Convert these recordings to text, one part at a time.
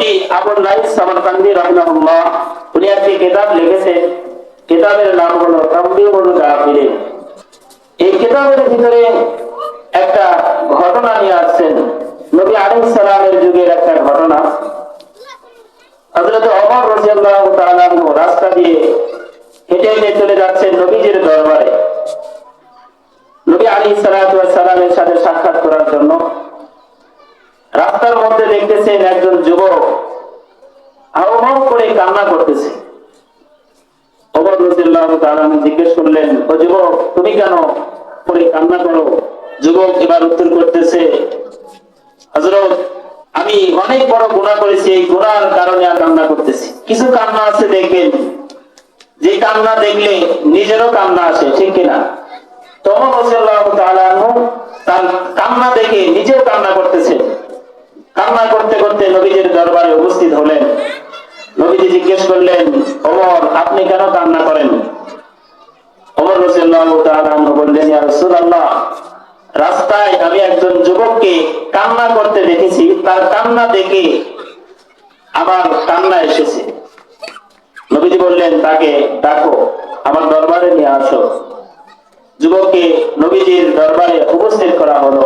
মুফতি Abul lines সামারকান্দি রাহিমাহুল্লাহ উনি একটি কিতাব লিখেছেন। কিতাবের নাম হলো তামবিহুল গাফিলিন। এই কিতাবের ভিতরে একটা ঘটনা নিয়ে আসছেন, নবী আলাইহিস সালামের যুগের একটা ঘটনা। হযরত ওমর রাদিয়াল্লাহু তাআলা রাস্তা দিয়ে হেঁটে হেঁটে চলে যাচ্ছেন নবীজির দরবারে, নবী আলাইহিস সালামের সাথে সাক্ষাৎ করার জন্য। রাস্তার মধ্যে দেখতেছেন একজন যুবক হাউমাউ করে কান্না করতেছে। ওমর রাদিয়াল্লাহু তাআলা জিজ্ঞেস করলেন, ও যুবক, তুমি কেন করে কান্না করো? যুবক এবার উত্তর করতেছে, হযরত, আমি অনেক বড় গুনাহ করেছি, এই গুনাহর কারণে আর কান্না করতেছি। কিছু কান্না আছে দেখবেন, যে কান্না দেখলে নিজেরও কান্না আসে, ঠিক কিনা? তো ওমর রাদিয়াল্লাহু তাআলা তার কান্না দেখে নিজেও কান্না করতেছে। কান্না করতে করতে নবীজির দরবারে উপস্থিত হলেন। নবীজি জিজ্ঞেস করলেন, ওমর, আপনি কেন কান্না করেন? ওমর রাদিয়াল্লাহু তাআলা বললেন, ইয়া রাসূলুল্লাহ, রাস্তায় আমি একজন যুবককে কান্না করতে দেখেছি, তার কান্না দেখে আমার কান্না এসেছে। নবীজি বললেন, তাকে ডাকো, আমার দরবারে নিয়ে আসো। যুবককে নবীজির দরবারে উপস্থিত করা হলো।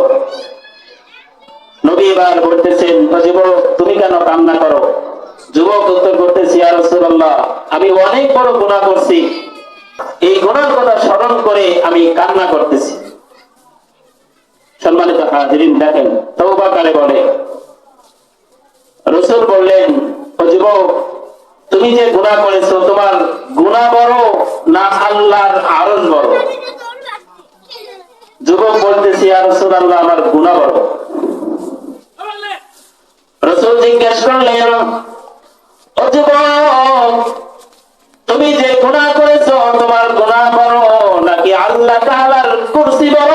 নবী এবার বলতেছেন, ও যুবক, তুমি কেন কান্না করো? যুবক উত্তর করতেছে, ইয়া রাসূলুল্লাহ, আমি অনেক বড় গুনাহ করছি, এই গুনাহর কথা স্মরণ করে আমি কান্না করতেছি। সম্মানিত হাজিরিন, দেখেন তওবা করে বলে। রাসূল বললেন, ও যুবক, তুমি যে গুনাহ করেছো, তোমার গুনাহ বড় না আল্লাহর আরশ বড়? যুবক বলতেছে, ইয়া রাসূলুল্লাহ, আমার গুনাহ বড়। রাসূল জিজ্ঞেস করলেন, ও যুবক, তুমি যে গুনাহ করেছো, তোমার গুনাহ বড় নাকি আল্লাহ তাআলার কুরসি বড়?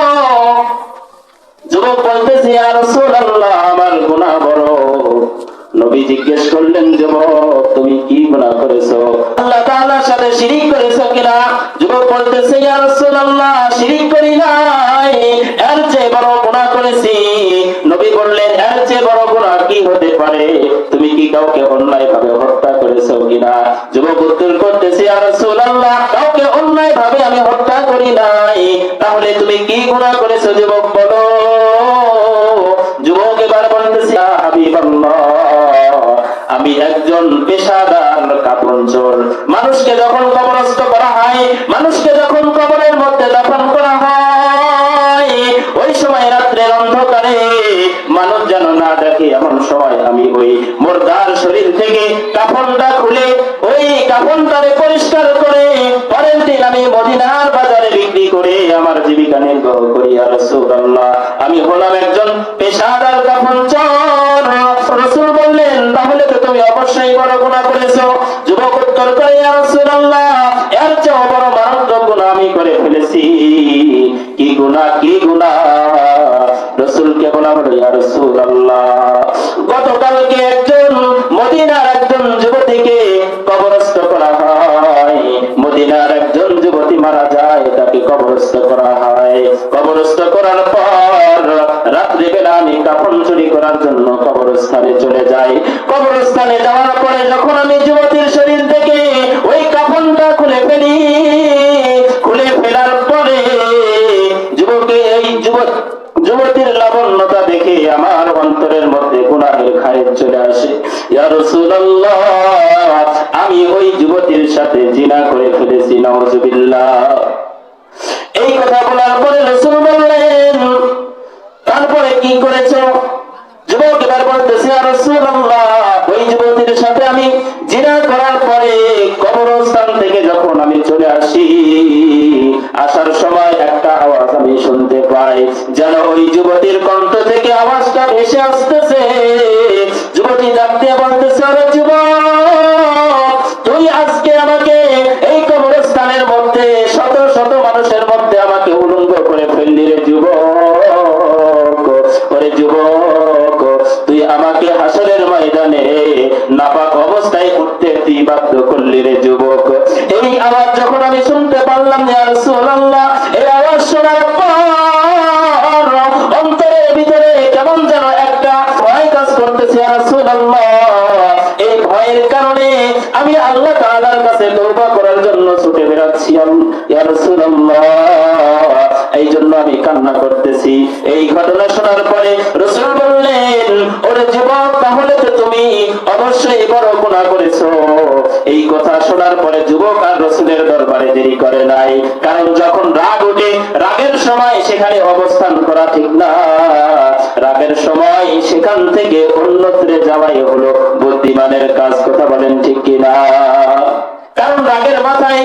যুবক বলতেছে, ইয়া রাসূলুল্লাহ, আমার গুনাহ বড়। নবী জিজ্ঞেস করলেন, যুবক, তুমি কি গুনাহ করেছো? আল্লাহ তাআলার সাথে শিরক করেছো কিনা? যুবক বলতেছে, ইয়া রাসূলুল্লাহ, শিরক করি নাই, এর চেয়ে বড় গুনাহ করেছি। নবী বললেন, এর চেয়ে বড় গুনাহ কি হতে পারে? তুমি কি কাউকে অন্যায়ভাবে হত্যা করেছো কিনা? যুবক উত্তর করতেছে, ইয়া রাসূলুল্লাহ, কাউকে অন্যায়ভাবে আমি হত্যা করি নাই। তাহলে তুমি কি গুনাহ করেছো যুবক, বলো। যুবক এবার বলতেছে, ইয়া হাবিবাল্লাহ, আমি একজন পেশাদার কাফন চোর। মানুষকে যখন কবরস্থ করা হয়, মানুষকে যখন কবরের মধ্যে দাফন করা হয়, ওই সময় রাত্রের অন্ধকারে মানুষ যেন না দেখে, এমন সময় আমি ওই মুর্দার শরীর থেকে কাফনটা খুলে ওই কাফনটারে পরিষ্কার করে পরের দিন আমি মদিনার বাজারে বিক্রি করে আমার জীবিকা নির্বাহ করি। ইয়া রাসূলুল্লাহ, আমি হলাম একজন পেশাদার কাফন চোর। রাসূল বললেন, তাহলে তো তুমি অবশ্যই বড় গুনাহ করেছো। যুবক উত্তর করে, ইয়া রাসূলুল্লাহ, এর চেয়ে বড় মারাত্মক গুনাহ আমি করে ফেলেছি। কি গুনাহ? কি গুনাহ? রাসূলকে বলা হলো, ইয়া রাসূলুল্লাহ, গতকালকে একজন মদিনার একজন যুবতীকে কবরস্থ করা হয়। মদিনার একজন যুবতী মারা যায়, তাকে কবরস্থ করা হয়। কবরস্থ করার পর রাত্রে বেলা আমি কাফন চুরি করার জন্য কবরস্থানে চলে যাই। কবরস্থানে যাওয়ার পরে যখন আমি যুবতীর শরীর থেকে ওই কাফনটা খুলে ফেলি, খুলে ফেলার পরে এই যুবতীর লাবণ্যতা দেখে আমার অন্তরের মধ্যে গুনাহের খায়ের চলে আসে। ইয়া রাসূলুল্লাহ, আমি ওই যুবতীর সাথে জিনা করে ফেলেছি, নাউযুবিল্লাহ। এই কথা বলার পরে রাসূল বললেন, তারপরে কি করেছো? যুবক এবার বলতেছে, ইয়া রাসূলুল্লাহ, ওই যুবতীর সাথে আমি জিনা করার পরে কবরস্থান থেকে যখন আমি চলে আসি, আসার সময় একটা আওয়াজ আমি শুনতে পাই, যেন ওই যুবতীর কণ্ঠ থেকে আওয়াজটা ভেসে আসতেছে। যুবতী ডাক দিয়ে বলতেছে, আরে যুবক, তুই আজকে আমাকে এই কবরস্থানের মধ্যে শত শত মানুষের মধ্যে আমাকে উলঙ্গ করে ফেললি রে যুবক। ওরে যুবক, তুই আমাকে হাসরের ময়দানে নাপাক অবস্থায় উঠতে তুই বাধ্য করলি রে যুবক। এই আওয়াজ যখন আমি শুনতে পারলাম, ইয়া রাসূলুল্লাহ, এই আওয়াজ শোনার পর অন্তরের ভিতরে কেমন যেন একটা ভয় কাজ করতেছে। ইয়া রাসূলুল্লাহ, তওবা করার জন্য ছুটে বেড়াচ্ছি ইয়া রাসূলুল্লাহ, এই জন্য আমি কান্না করতেছি। এই ঘটনা শোনার পরে রাসূল বললেন, ওরে যুবক, তাহলে তো তুমি অবশ্যই বড় গুনাহ করেছো। এই কথা শোনার পরে যুবক আর রাসূলের দরবারে দেরি করে নাই, কারণ যখন রাগ ওঠে, রাগের সময় সেখানে অবস্থান করা ঠিক না। রাগের সময় সেখান থেকে অন্যত্রে যাওয়াই হলো বুদ্ধিমানের কাজ। কথা বলেন ঠিক কিনা? কারণ রাগের মাথায়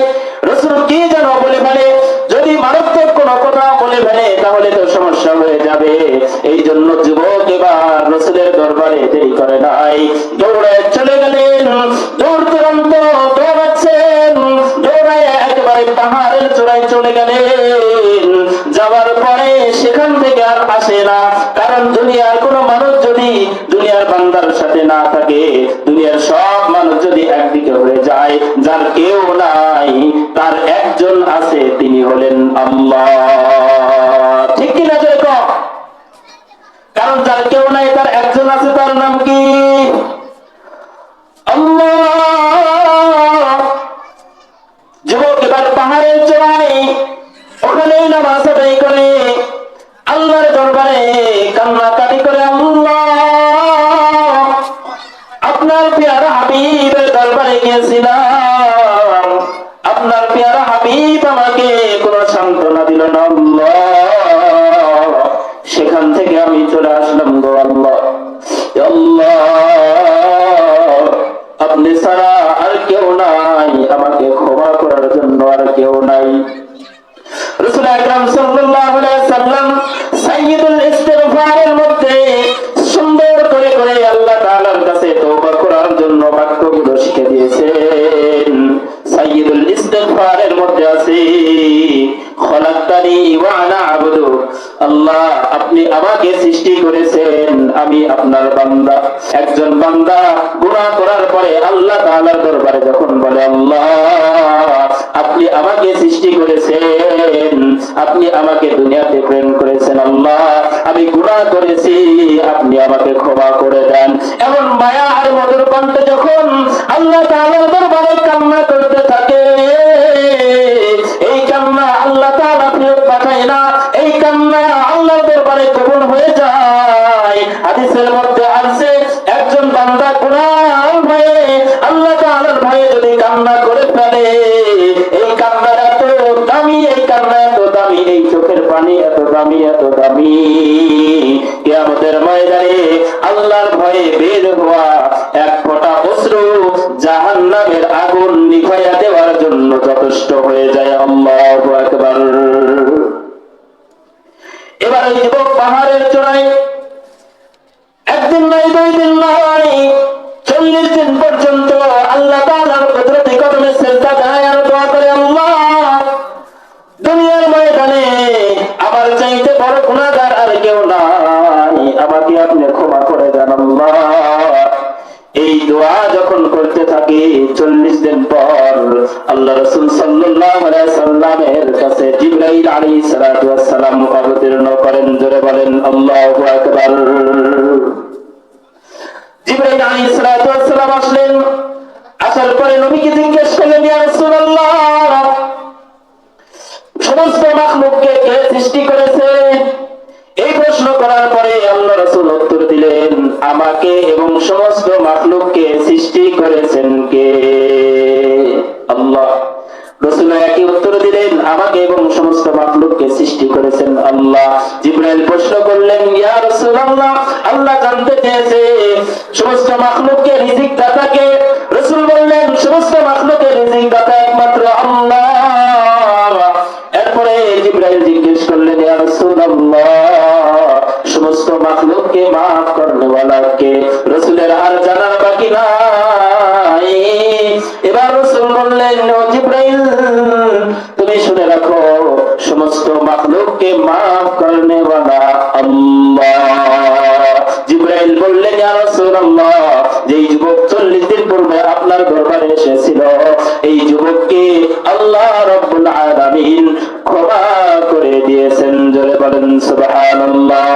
রাসূল কি যেন বলে ফেলে, যদি মারাত্মক কোনো কথা বলে ফেলে তাহলে তো সমস্যা হয়ে যাবে। এই জন্য যুবক এবার রাসূলের দরবারে দেরি করে নাই, দৌড়ায় চলে গেলেন। দূর দূরান্ত দৌড়াচ্ছেন, দৌড়ায় একেবারে পাহাড়ের চূড়ায় চলে গেলেন। যাওয়ার পরে সেখান থেকে আর আসে না, কারণ দুনিয়ার কোনো মানুষ যদি দুনিয়ার বান্দার সাথে না থাকে, দুনিয়ার সব মানুষ যদি একদিকে হয়ে যায়, যার কেউ নাই, তার একজন আছে, তিনি হলেন আল্লাহ। ঠিক কিনা জয় কর? কারণ যার কেউ নাই, তার একজন আছে, তার নাম কি? আল্লাহ। যুবক এবার পাহাড়ের চূড়ায় ওখানেই নামাজ আদায় করে আল্লাহর দরবারে কান্নাকাটি করে, আল্লাহ, আপনার পেয়ারা হাবিবের দরবারে গিয়েছিলাম, আপনার পেয়ারা হাবিব আমাকে কোনো সান্ত্বনা দিল না আল্লাহ, সেখান থেকে আমি চলে আসলাম গো আল্লাহ। আল্লাহ, আপনি ছাড়া আর কেউ নাই, আমাকে ক্ষমা করার জন্য আর কেউ নাই। রাসূল আকরাম সাল্লাল্লাহু আলাইহি সাল্লাম সাইয়্যিদুল ইস্তিগফারের মধ্যে সুন্দর করে করে আল্লাহ তাআলার কাছে তওবা করার জন্য বাক্যগুলো শিখে দিয়েছেন। সাইয়্যিদুল ইস্তিগফারের মধ্যে আছে, খলাকতানি ওয়া আনা আবদু, আল্লাহ, আপনি আমাকে সৃষ্টি করেছেন, আমি আপনার বান্দা। একজন বান্দা গুনাহ করার পরে আল্লাহ তাআলার দরবারে যখন বলে, আল্লাহ, আপনি আমাকে সৃষ্টি করেছেন, আপনি আমাকে দুনিয়াতে প্রেরণ করেছেন, আল্লাহ, আমি গুনাহ করেছি, আপনি আমাকে ক্ষমা করে দেন। এমন মায়া আর মধুর কণ্ঠে যখন আল্লাহ তাআলার দরবারে কান্না করতে থাকে, এই কান্না আল্লাহ তাআলা ফেরত পাঠায় না, এই কান্না আল্লাহর দরবারে কবুল হয়ে যায়। হাদিসের মধ্যে আছে, একজন বান্দা গুনাহ ভয়ে, আল্লাহ তাআলার ভয়ে যদি কান্না করে ফেলে, এই কান্না এত দামি, এই কান্না এত দামি, এই চোখের পানি এত দামি, এত দামি, কিয়ামতের ময়দানে আল্লাহর ভয়ে বের হওয়া এক ফোঁটা অশ্রু জাহান্নামের আগুন নিভাইয়া দেওয়ার জন্য যথেষ্ট হয়ে যায়। আল্লাহু আকবার। এবার ওই যুবক পাহাড়ের চূড়ায় একদিন নয়, 2 দিন নয়, 40 দিন পর্যন্ত আল্লাহ তাআলার কুদরতি কদমে সিজদা দেয় আর দোয়া করে, আল্লাহ, দুনিয়ার ময়দানে আমার চাইতে বড় গুনাহগার আর কেউ নাই, আমাকে আপনি ক্ষমা করে দেন আল্লাহ। এই দোয়া যখন করতে থাকি, 40 দিন পর আল্লাহ রাসূল সাল্লাল্লাহু আলাইহি সাল্লামের কাছে জিবরাইল আলাইহিস সালাতু ওয়াস সালাম অবতীর্ণ করেন। জোরে বলেন আল্লাহু আকবার। জিবরাইল আলাইহিস সালাতু ওয়াস সালাম আসলেন। আসার পরে নবীকে জিজ্ঞেস করলেন, ইয়া রাসূলুল্লাহ, সমস্ত মাখলুককে কে সৃষ্টি করেছে? এই প্রশ্ন করার পরে আল্লাহ রাসূল উত্তর দিলেন, আমাকে এবং সমস্ত মাখলুককে সৃষ্টি করেছেন কে? আল্লাহ। রাসূল একই উত্তর দিলেন, আমাকে এবং সমস্ত মাখলুককে সৃষ্টি করেছেন আল্লাহ। জিবরাইল প্রশ্ন করলেন, ইয়া রাসূলুল্লাহ, আল্লাহ জানতে চেয়েছে সমস্ত মাখলুককে রিজিক দাতা কে? রাসূল বললেন, সমস্ত মাখলুকের রিজিক দাতা একমাত্র আল্লাহ। এরপরে জিবরাইল জিজ্ঞেস করলেন, ইয়া রাসূলুল্লাহ, সমস্ত মাখলুককে maaf করনে ওয়ালা কে? রাসূলের আর জানার বাকি নাই। এবার রাসূল বললেন, ও জিবরাইল, তুমি শুনে রাখো, সমস্ত মাখলুককে maaf করনে ওয়ালা আল্লাহ। জিবরাইল বললেন, ইয়া রাসূলুল্লাহ, যেই যুবক 40 দিন পূর্বে আপনার দরবারে এসেছিল, এই যুবককে আল্লাহ রাব্বুল আলামিন ক্ষমা করে দিয়েছেন। জোরে বলেন সুবহানাল্লাহ।